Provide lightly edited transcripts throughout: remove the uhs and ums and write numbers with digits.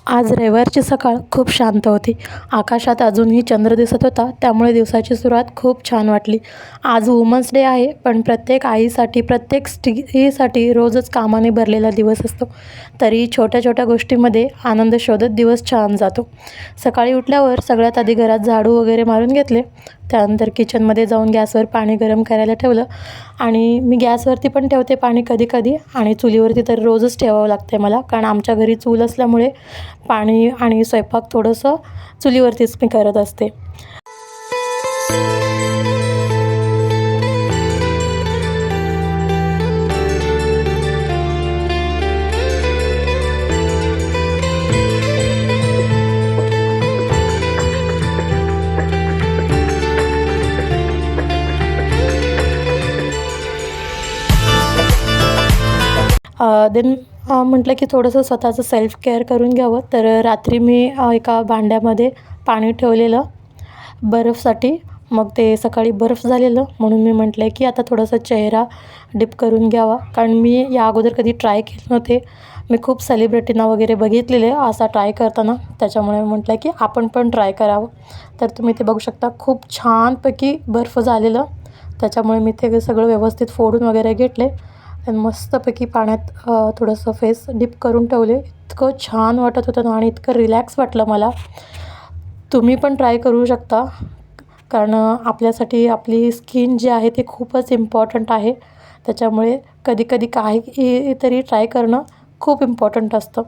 आज रविवारची सकाळ खूप शांत होती. आकाशात अजूनही चंद्र दिसत होता, त्यामुळे दिवसाची सुरुवात खूप छान वाटली. आज वुमन्स डे आहे, पण प्रत्येक आईसाठी, प्रत्येक स्त्रीसाठी रोजच कामाने भरलेला दिवस असतो. तरी छोट्या छोट्या गोष्टींमध्ये आनंद शोधत दिवस छान जातो. सकाळी उठल्यावर सगळ्यात आधी घरात झाडू वगैरे मारून घेतले. त्यानंतर किचनमध्ये जाऊन गॅसवर पाणी गरम करायला ठेवलं. आणि मी गॅसवरती पण ठेवते पाणी कधी कधी, आणि चुलीवरती तर रोजच ठेवावं लागते मला, कारण आमच्या घरी चूल असल्यामुळे पाणी आणि स्वयंपाक थोडंसं चुलीवरतीच मी करत असते. देन म्हटलं की थोडंसं स्वतःचं सेल्फ केअर करून घ्यावं. तर रात्री मी एका भांड्यामध्ये पाणी ठेवलेलं बर्फसाठी. मग ते सकाळी बर्फ झालेलं, म्हणून मी म्हटलं की आता थोडासा चेहरा डिप करून घ्यावा, कारण मी या अगोदर कधी ट्राय केले नव्हते. मी खूप सेलिब्रिटींना वगैरे बघितलेले असा ट्राय करताना, त्याच्यामुळे म्हटलं की आपण पण ट्राय करावं. तर तुम्ही ते बघू शकता, खूप छानपैकी बर्फ झालेलं. त्याच्यामुळे मी ते सगळं व्यवस्थित फोडून वगैरे घेतले आणि मस्तपैकी पाण्यात थोडंसं फेस डिप करून ठेवले. इतकं छान वाटत होतं ना, आणि इतकं रिलॅक्स वाटलं मला. तुम्ही पण ट्राय करू शकता, कारण आपल्यासाठी आपली स्किन जी आहे ती खूपच इम्पॉर्टंट आहे. त्याच्यामुळे कधी काही तरी ट्राय करणं खूप इम्पॉर्टंट असतं.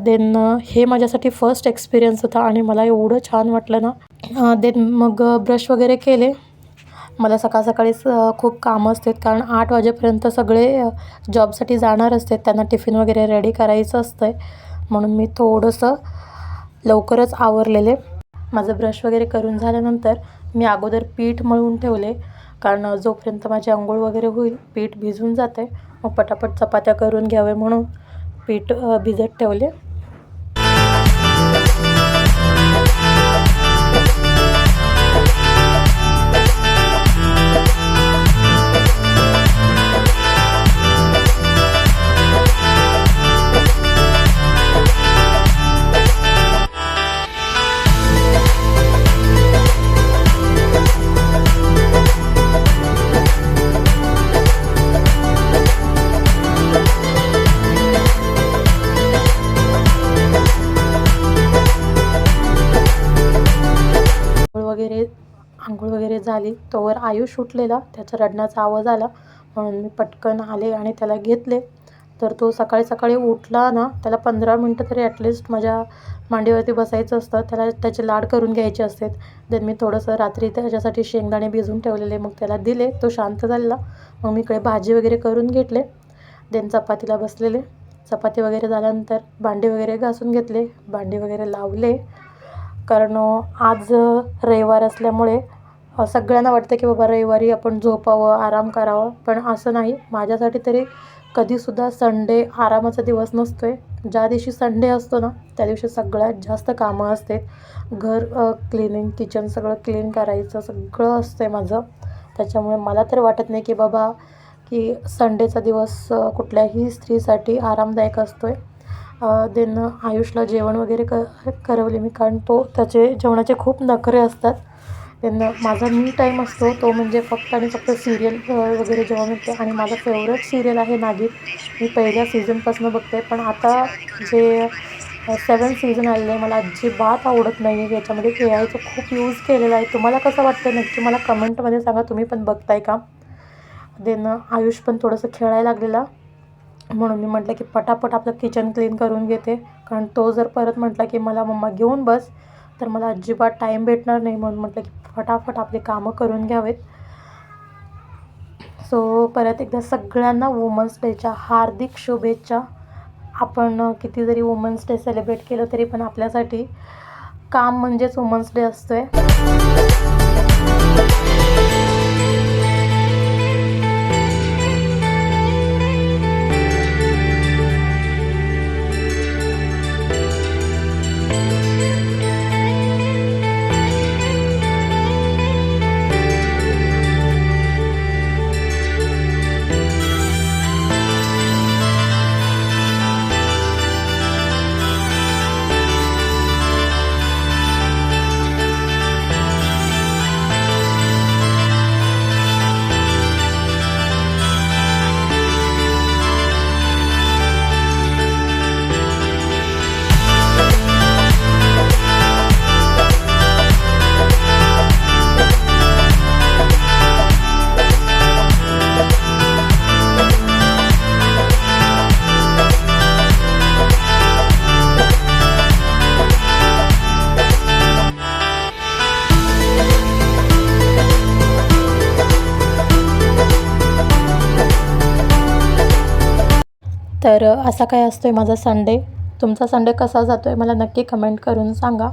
देन हे माझ्यासाठी फर्स्ट एक्सपिरियन्स होता आणि मला एवढं छान वाटलं ना. देन मग ब्रश वगैरे केले. मला सकाळीच खूप कामं असतात, कारण 8 वाजेपर्यंत सगळे जॉबसाठी जाणार असतात. त्यांना टिफिन वगैरे रेडी करायचं असतं, म्हणून मी थोडंसं लवकरच आवरलेले. माझं ब्रश वगैरे करून झाल्यानंतर मी अगोदर पीठ मळून ठेवले, कारण जोपर्यंत माझी अंघोळ वगैरे होईल पीठ भिजून जाते. मग पटापट चपात्या करून घ्यावे म्हणून पीठ भिजत ठेवले. आंघोळ वगैरे झाली तोवर आयुष उठलेला. त्याचा रडण्याचा आवाज आला, म्हणून मी पटकन आले आणि त्याला घेतले. तर तो सकाळी उठला ना, त्याला 15 मिनटं तरी ॲटलिस्ट माझ्या मांडीवरती बसायचं असतं. त्याला त्याचे लाड करून घ्यायचे असतात. देन मी थोडंसं रात्री त्याच्यासाठी शेंगदाणे भिजून ठेवलेले, मग त्याला दिले. तो शांत झालेला. मग मी इकडे भाजी वगैरे करून घेतले. देन चपातीला बसलेले. चपाती वगैरे झाल्यानंतर भांडी वगैरे घासून घेतले, भांडी वगैरे लावले. कारण आज रविवार असल्यामुळे सगळ्यांना वाटतं की बाबा रविवारी आपण झोपावं, आराम करावं, पण असं नाही. माझ्यासाठी तरी कधीसुद्धा संडे आरामाचा दिवस नसतो आहे. ज्या दिवशी संडे असतो ना, त्या दिवशी सगळ्यात जास्त कामं असते. घर क्लिनिंग, किचन सगळं क्लीन करायचं सगळं असतं आहे माझं. त्याच्यामुळे मला तर वाटत नाही की बाबा की संडेचा दिवस कुठल्याही स्त्रीसाठी आरामदायक असतो आहे. देन आयुषला जेवण वगैरे करवले मी, कारण त्याचे जेवणाचे खूप नखरे असतात. देन माझा मी टाईम असतो तो म्हणजे फक्त आणि फक्त सिरियल वगैरे जेव्हा मिळते. आणि माझा फेवरेट सिरियल आहे नागिन. मी पहिल्या सीझनपासून बघते, पण आता जे 7th सीझन आलेलं आहे मला अजिबात आवडत नाही आहे. याच्यामध्ये AIचं खूप यूज केलेला आहे. तुम्हाला कसं वाटतं नक्की मला कमेंटमध्ये सांगा, तुम्ही पण बघताय का. देन आयुष पण थोडंसं खेळायला लागलेला, म्हणून मी म्हटलं की पटापट आपलं किचन क्लीन करून घेते, कारण तो जर परत म्हटला की मला मम्मा घेऊन बस तर मला अजिबात टाईम भेटणार नाही. म्हणून म्हटलं की फटाफट आपली कामं करून घ्यावेत. सो परत एकदा सगळ्यांना वुमन्स डेच्या हार्दिक शुभेच्छा. आपण किती जरी वुमन्स डे सेलिब्रेट केलं तरी पण आपल्यासाठी काम म्हणजेच वुमन्स डे असतो आहे. तर असा काय असतो आहे माझा संडे. तुमचा संडे कसा जातो आहे मला नक्की कमेंट करून सांगा.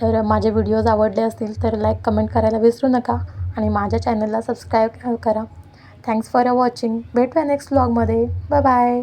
तर माझे व्हिडिओज आवडले असतील तर लाईक कमेंट करायला विसरू नका आणि माझ्या चॅनलला सबस्क्राईब करा. Thanks for watching. भेटूया नेक्स्ट व्लॉगमध्ये. Bye bye.